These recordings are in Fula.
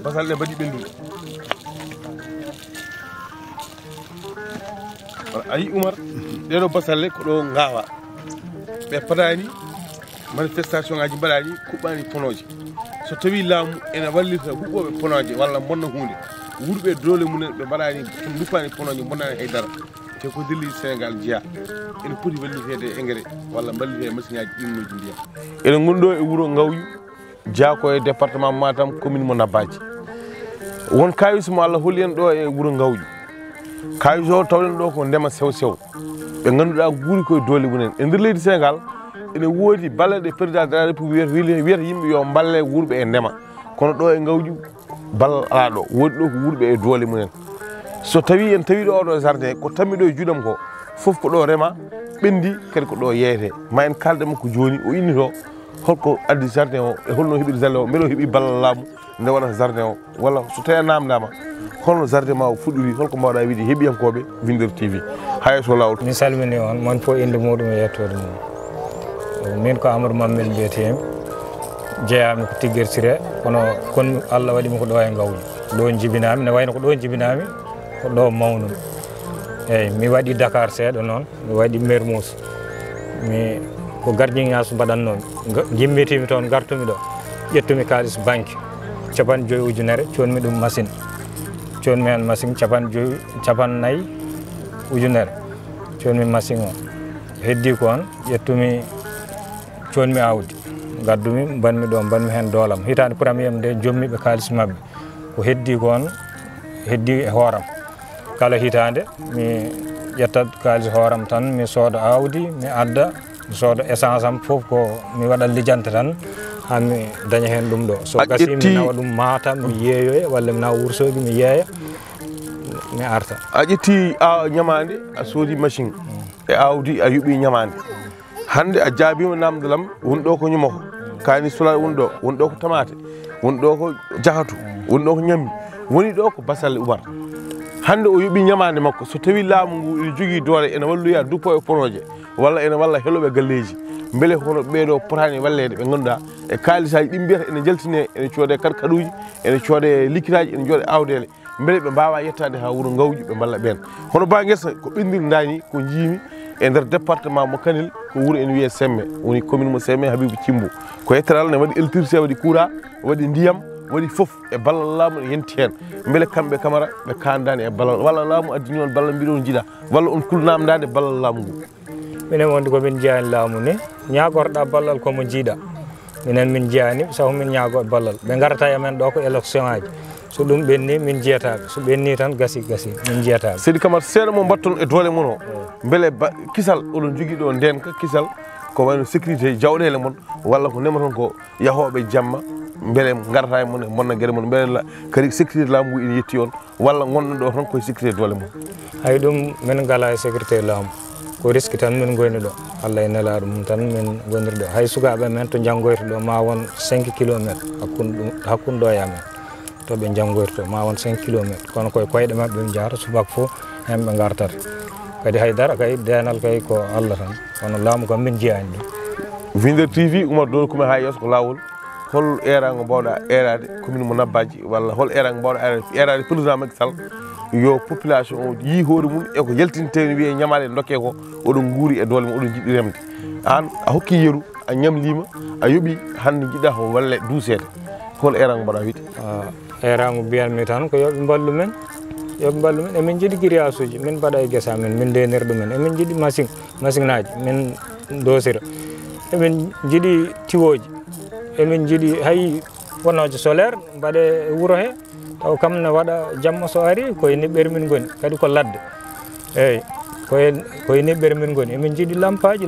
basal ne badi bendu ayi Umar dedo basalle ko do ngawa be padani manifestation ngaji badani kubani ponoje so tawi laamu ena wallita hubbobe ponoje walla bonna hunde wurbe dole munen be badani dupani ponoje bonnani haydara te ko dilli Sénégal jiya ene poti wallitede engrais walla ballite machine aji innoji ndiya ene gondo e wuro ngawyu Jako e département Matam commune mo Nabadji won kayis mo Allah holi en do e wuro ngawju kayis o tawlen do ko ndema sew sew be ganduda guri koy dole munen e ndir leydi Sénégal ene wodi balade président de la république wieta yimbe yo balle wurbe e ndema kono do e ngawju bal ala do wodi do ko wurbe e dole munen so tawi en tawi do jardin ko tammi do judam ko fof ko do rema bendi kadi ko do yeete ma en kaldema ko joni o inni to holko addi jardin o e holno hebi zalle o melo hebi ballamu nde wona jardin o walla so tawi namdama holno jardin ma o fuddiri holko mbawda wiide hebiyankobe Winder TV hay so lawol mi salmini on mon fo inde mudum e yettode mum min ko Amadou Mamel biyetem jeeyami ko tiggertire kono kon Allah wadi mi ko do e ngawli do jibinami ne wayno ko do jibinami ko do mawnum eyyi mi wadi Dakar seedo non mi wadi Mermoz mi ko gardiŋŋas mbaɗatno jimmitimi toon gartumi ɗo ƴettumi kalis banque 50 ujunere conmi ɗum machine conmi hen machine 54 ujunere conmi machine o heddi ko on ƴettumi conmi awdi gaddumi mbanmi ɗo mbanmi hen doolam hitande premier nde jommiɓe kalis mabɓe ko heddi ko on heddi e hooram kala hitande mi ƴettat kalis hooram tan mi sooda awdi mi adda sooda essence am fof ko mi waɗa lijjanta tan ha mi daña hen ɗum ɗo so gasi mi nawa ɗum Matam mi yeeyoya walla mi nawa Wourossogui mi yeeya mi arta a ƴetti a ñamade a soodi machine e awdi a yuɓi ñamade hande a jaabima namdalam won ɗo ko ñumoko kani sula won ɗo ko tamate won ɗo ko jahatu won ɗo ko ñambi woni ɗo ko basalle Oumar hande o yuɓi ñamade makko so tawi laamu ngu ene jogui doole ene walloya duppo e projet walla ene walla heloɓe galleji beele hono ɓeeɗo potani wallede ɓe ganduɗa e kalisaji ɗi mbiyata ene jaltine ene coode karkaɗuji ene coode likkitaji ene jooɗe awdele beele ɓe mbawa yettade ha wuuro ngawju ɓe balla ɓen hono ba guesa ko ɓendirdani ko jiimi e nder département mo Kanel ko wuuro ene wiye Semme woni commune mo Semme Habibou Thimbo ko yettere Allah ne waɗi électricité waɗi courant waɗi ndiyam waɗi fof e ballal laamu ne yenti hen beele kamɓe Camara ɓe kandani e ballal walla laamu addini on ballal mbiɗon jiiɗa walla on kulnamdade ballal laamu ngu minen wonde komin jeyani laamu ni ñagorɗa ballal komo jiiɗa minen min jeyani sabu min ñaago ballal ɓe garata e men ɗo ko élection aji so ɗum ɓenni min jeyataɓe so ɓenni tan gasi min jeyataɓe Seydi Camara seeɗa mo mbatton e doole mon o beele kisal oɗon jogui ɗo ndenka kisal ko wayno sécurité jawɗele mon walla ko nema ton ko yahoɓe jamma beele garata e mon e bonna gueɗe mon beele kadi sécurité laamu ngu ene yetti on walla gonɗon ɗo tan koye sécurité doole mon hay ɗum min gala e sécurité laamu ko risque tan min goni ɗo Allah e nelaɗo mum tan min goniri ɗo hay sukaɓe men to janggoyta ɗo ma won 5 kilométre hakkude ɗo e amen to ɓe janggoyta to ma won 5 kilométre kono koye koyɗe mabɓe ɓe jahata subaka fof hen ɓe gartata kadi haydara kay denal kay ko Allah tan kono laamu kam min jeyani ɗum Winder TV Oumar Dolo Coumé ha yesso ko lawol hol erago mbawɗa erade commune mo Nabadji walla hol erago mbawɗa erade président Macky Sall yo population o yi hoore mum e ko yaltinte wiye ñamade dokke ko oɗon guuri e doole mum oɗon jiɗɗi remde an a hokki yeru a ñamlima a yoɓi hande jiɗɗa ko walle duusede hol erago mbaɗa wiide erago mbiyanmi tan ko yoɓe mballu men emin jiiɗi grillage uji min mbaɗa e guesa men min denir ɗumen emin jiiɗi machine aji min dosira emin jiiɗi tiwoji emin jiiɗi hay wonoje solaire mbaɗe e wuuro he taw kam ne waɗa jamma so ari koye niɓɓere min goni kadi ko ladde eyyi koye niɓɓere min goni emin jiiɗi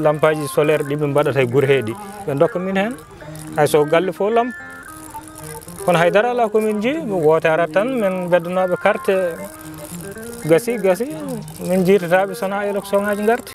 lampaji solaire ɗi ɓe mbaɗata e guure heeɗi ɓe dokka min hen hay so galle fof lampa kono haydara ala komin jii woote arat tan min beddanoɓe carte gasi min jiitataɓe sona élection ngaji garti